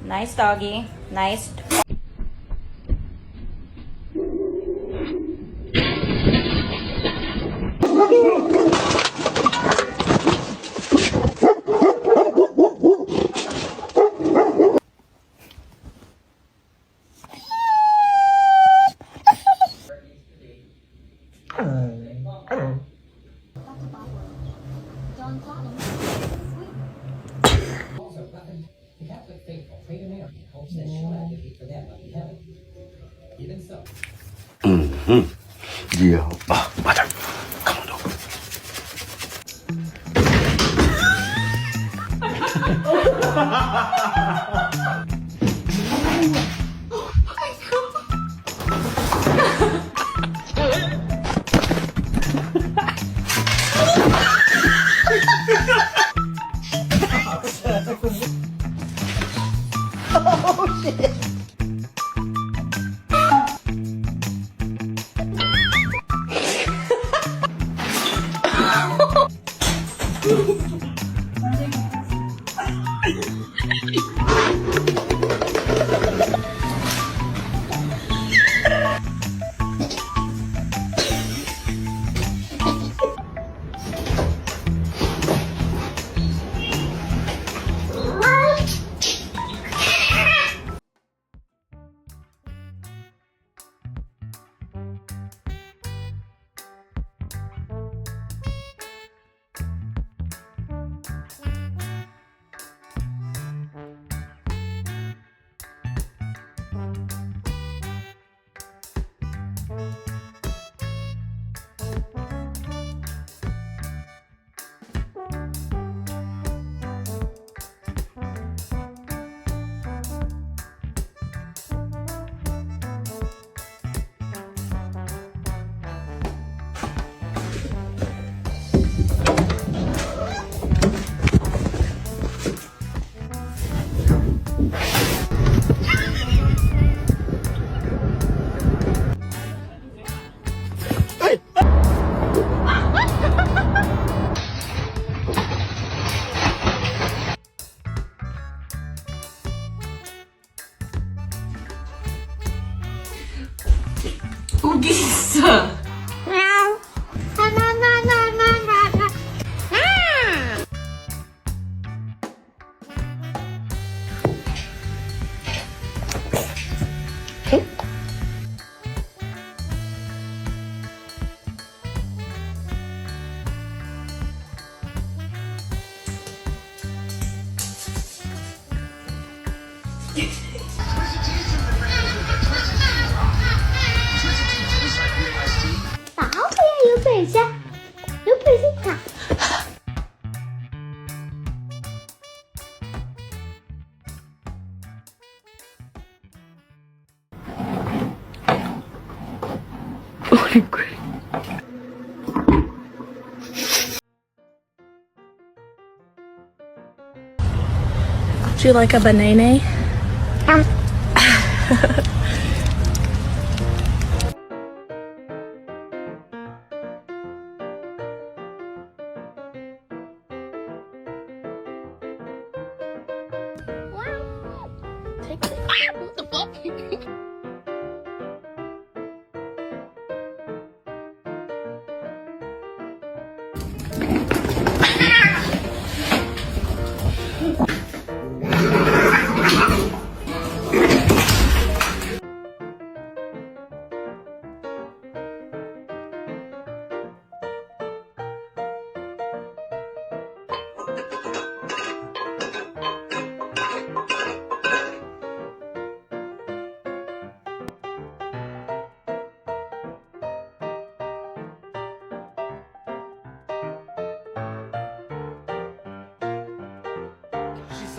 Nice doggy. Nice. Yeah. 맞아. 강원도. Oh shit. 어디 있어? Do you like a banana? What the fuck?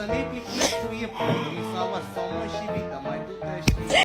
să ne pipișuie pui sau să mă și vită mai du-te și...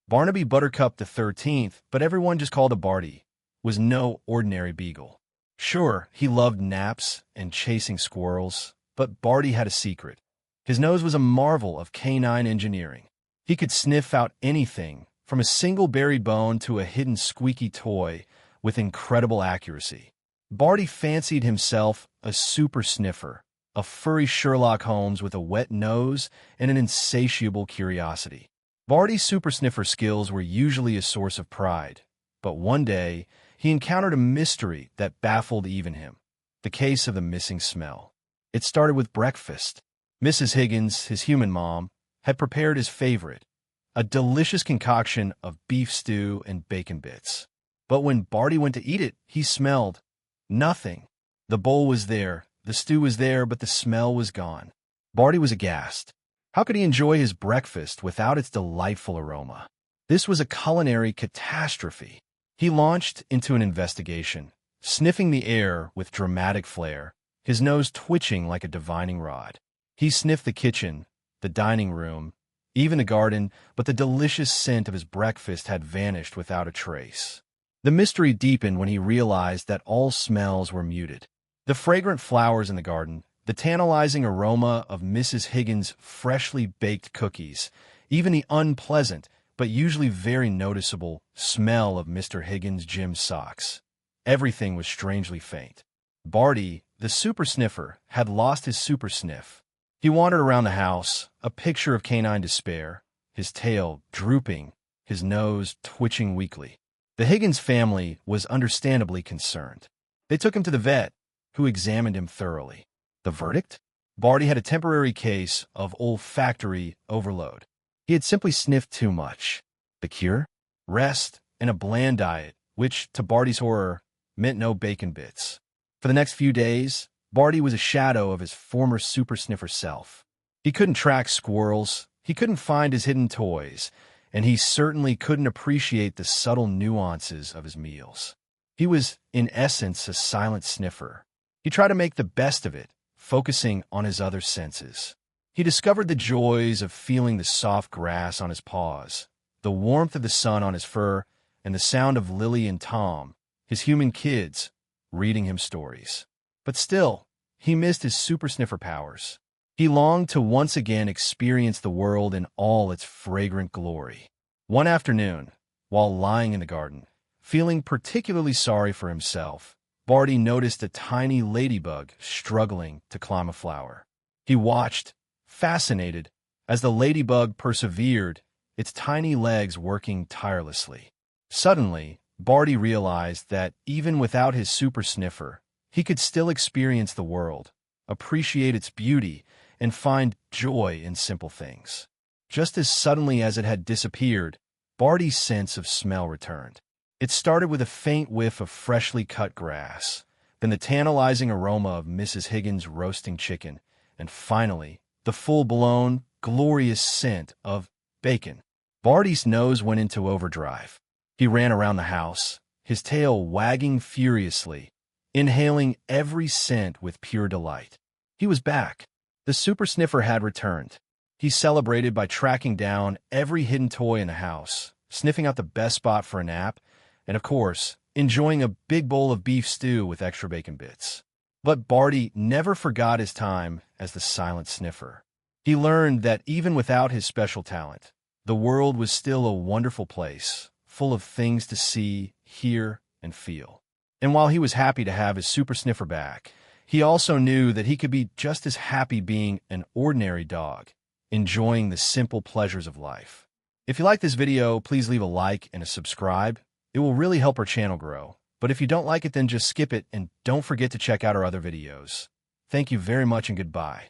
Barnaby Buttercup the 13th, but everyone just called him Barty, was no ordinary beagle. Sure, he loved naps and chasing squirrels, but Barty had a secret. His nose was a marvel of canine engineering. He could sniff out anything, from a single buried bone to a hidden squeaky toy, with incredible accuracy. Barty fancied himself a super sniffer, a furry Sherlock Holmes with a wet nose and an insatiable curiosity. Barty's super sniffer skills were usually a source of pride, but one day he encountered a mystery that baffled even him: the case of the missing smell. It started with breakfast. Mrs. Higgins, his human mom, had prepared his favorite, a delicious concoction of beef stew and bacon bits. But when Barty went to eat it, he smelled nothing. The bowl was there, the stew was there, but the smell was gone. Barty was aghast. How could he enjoy his breakfast without its delightful aroma? This was a culinary catastrophe. He launched into an investigation, sniffing the air with dramatic flair, his nose twitching like a divining rod. He sniffed the kitchen, the dining room, even the garden, but the delicious scent of his breakfast had vanished without a trace. The mystery deepened when he realized that all smells were muted. The fragrant flowers in the garden, the tantalizing aroma of Mrs. Higgins' freshly baked cookies, even the unpleasant, but usually very noticeable, smell of Mr. Higgins' gym socks. Everything was strangely faint. Barty, the super sniffer, had lost his super sniff. He wandered around the house, a picture of canine despair, his tail drooping, his nose twitching weakly. The Higgins family was understandably concerned. They took him to the vet, who examined him thoroughly. The verdict? Barty had a temporary case of olfactory overload. He had simply sniffed too much. The cure? Rest and a bland diet, which, to Barty's horror, meant no bacon bits. For the next few days, Barty was a shadow of his former super sniffer self. He couldn't track squirrels, he couldn't find his hidden toys, and he certainly couldn't appreciate the subtle nuances of his meals. He was, in essence, a silent sniffer. He tried to make the best of it, focusing on his other senses. He discovered the joys of feeling the soft grass on his paws, the warmth of the sun on his fur, and the sound of Lily and Tom, his human kids, reading him stories. But still, he missed his super sniffer powers. He longed to once again experience the world in all its fragrant glory. One afternoon, while lying in the garden, feeling particularly sorry for himself, Barty noticed a tiny ladybug struggling to climb a flower. He watched, fascinated, as the ladybug persevered, its tiny legs working tirelessly. Suddenly, Barty realized that even without his super sniffer, he could still experience the world, appreciate its beauty, and find joy in simple things. Just as suddenly as it had disappeared, Barty's sense of smell returned. It started with a faint whiff of freshly cut grass, then the tantalizing aroma of Mrs. Higgins' roasting chicken, and finally, the full-blown, glorious scent of bacon. Barty's nose went into overdrive. He ran around the house, his tail wagging furiously, inhaling every scent with pure delight. He was back. The super sniffer had returned. He celebrated by tracking down every hidden toy in the house, sniffing out the best spot for a nap, and of course, enjoying a big bowl of beef stew with extra bacon bits. But Barty never forgot his time as the silent sniffer. He learned that even without his special talent, the world was still a wonderful place, full of things to see, hear, and feel. And while he was happy to have his super sniffer back, he also knew that he could be just as happy being an ordinary dog, enjoying the simple pleasures of life. If you like this video, please leave a like and a subscribe. It will really help our channel grow. But if you don't like it, then just skip it and don't forget to check out our other videos. Thank you very much and goodbye.